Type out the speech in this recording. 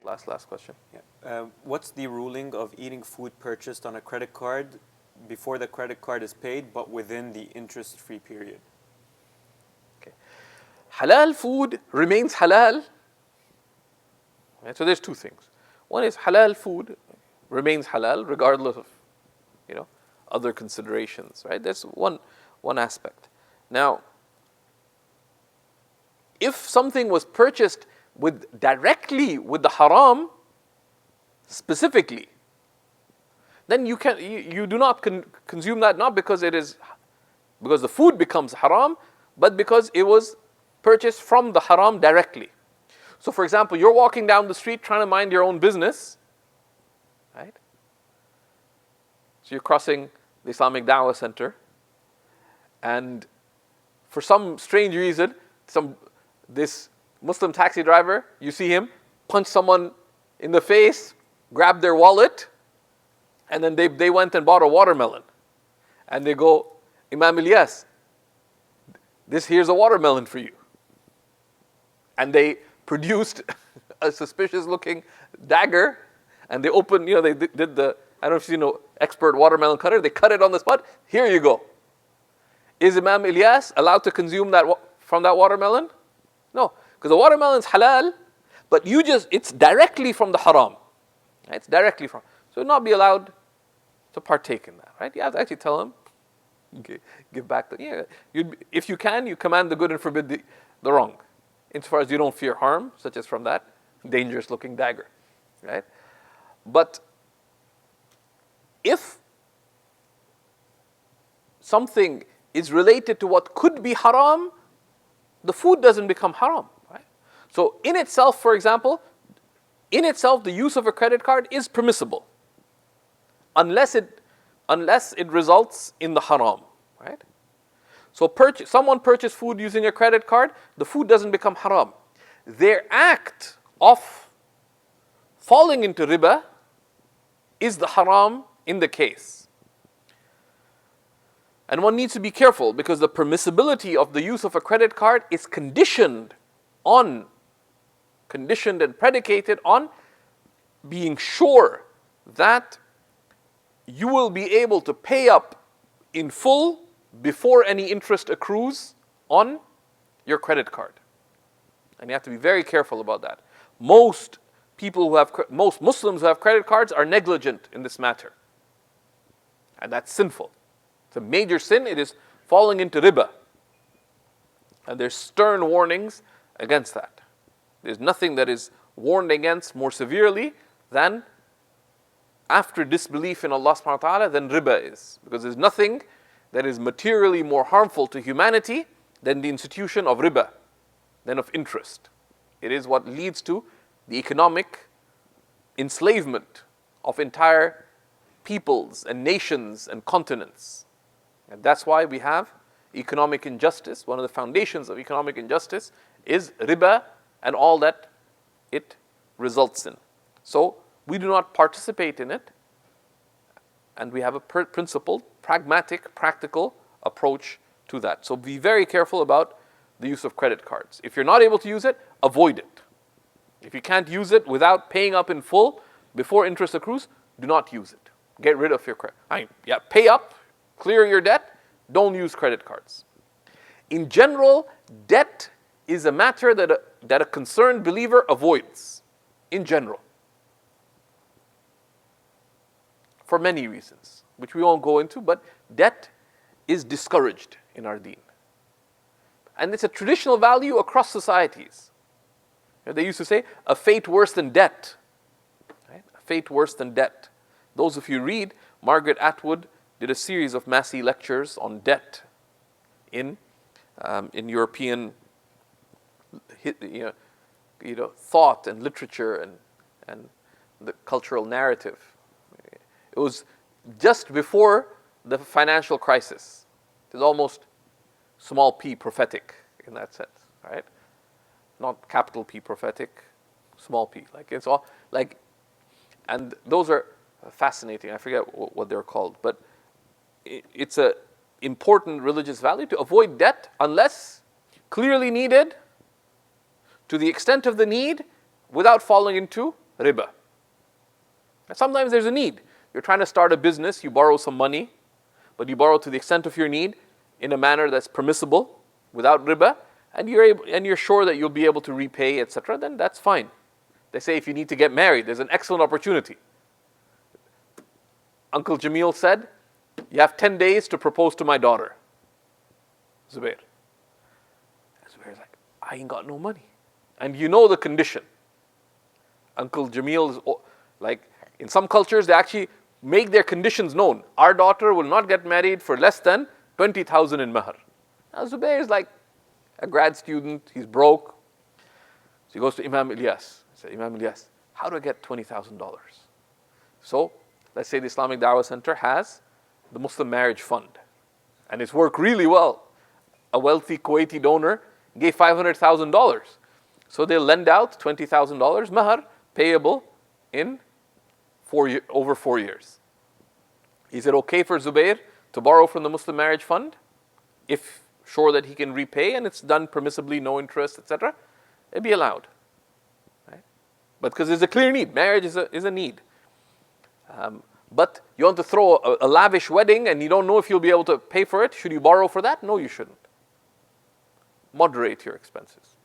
Last question. Yeah. What's the ruling of eating food purchased on a credit card before the credit card is paid, but within the interest-free period? Okay. Halal food remains halal. Right? So there's two things. One is halal food remains halal regardless of, other considerations. Right? That's one aspect. Now, if something was purchased directly with the haram, specifically, then you do not consume that, not because the food becomes haram, but because it was purchased from the haram directly. So for example, you're walking down the street trying to mind your own business, right? So you're crossing the Islamic Dawah Center, and for some strange reason, this Muslim taxi driver, you see him punch someone in the face, grab their wallet, and then they went and bought a watermelon. And they go, Imam Ilyas, here's a watermelon for you. And they produced a suspicious looking dagger, and they opened, they did the, I don't know if you know, expert watermelon cutter, they cut it on the spot, here you go. Is Imam Ilyas allowed to consume that from that watermelon? No, because the watermelon is halal, but it's directly from the haram. Right? It's directly from, so not be allowed to partake in that, right? You have to actually tell him, give back if you can, you command the good and forbid the wrong, insofar as you don't fear harm, such as from that dangerous looking dagger, right? But if something is related to what could be haram, the food doesn't become haram, right? So in itself, for example, the use of a credit card is permissible, unless it results in the haram, right? So someone purchased food using a credit card, the food doesn't become haram. Their act of falling into riba is the haram in the case. And one needs to be careful, because the permissibility of the use of a credit card is conditioned and predicated on being sure that you will be able to pay up in full before any interest accrues on your credit card. And you have to be very careful about that. Most Muslims who have credit cards are negligent in this matter. And that's sinful. It's a major sin. It is falling into riba. And there's stern warnings against that. There's nothing that is warned against more severely than, after disbelief in Allah subhanahu wa ta'ala, than riba is. Because there's nothing that is materially more harmful to humanity than the institution of riba, than of interest. It is what leads to the economic enslavement of entire peoples and nations and continents. And that's why we have economic injustice. One of the foundations of economic injustice is riba and all that it results in. So we do not participate in it, and we have a principled, pragmatic, practical approach to that. So be very careful about the use of credit cards. If you're not able to use it, avoid it. If you can't use it without paying up in full before interest accrues, do not use it. Get rid of your credit. Pay up, clear your debt, don't use credit cards. In general, debt is a matter that a concerned believer avoids, in general. For many reasons, which we won't go into, but debt is discouraged in our deen. And it's a traditional value across societies. They used to say, a fate worse than debt. Right? A fate worse than debt. Those of you read, Margaret Atwood did a series of Massey lectures on debt in European thought and literature and the cultural narrative. It was just before the financial crisis. It is almost small p prophetic in that sense, right? Not capital P prophetic, small p. It's all and those are fascinating. I forget what they're called, but it's a important religious value to avoid debt unless clearly needed, to the extent of the need, without falling into riba. And sometimes there's a need. You're trying to start a business, you borrow some money, but you borrow to the extent of your need in a manner that's permissible, without riba, and you're sure that you'll be able to repay, etc., then that's fine. They say if you need to get married, there's an excellent opportunity. Uncle Jamil said, you have 10 days to propose to my daughter. Zubair. Zubair's like, I ain't got no money. And you know the condition. Uncle Jamil is like, in some cultures, they actually make their conditions known. Our daughter will not get married for less than 20,000 in mahr. Now Zubair is like a grad student, he's broke. So he goes to Imam Ilyas. He said, Imam Ilyas, how do I get $20,000? So, let's say the Islamic Dawah Center has the Muslim Marriage Fund. And it's worked really well. A wealthy Kuwaiti donor gave $500,000. So they'll lend out $20,000 mahr, payable in over 4 years. Is it okay for Zubair to borrow from the Muslim Marriage Fund, if sure that he can repay and it's done permissibly, no interest, etc.? It'd be allowed, right? But because there's a clear need, marriage is a need. But you want to throw a lavish wedding and you don't know if you'll be able to pay for it. Should you borrow for that? No, you shouldn't. Moderate your expenses.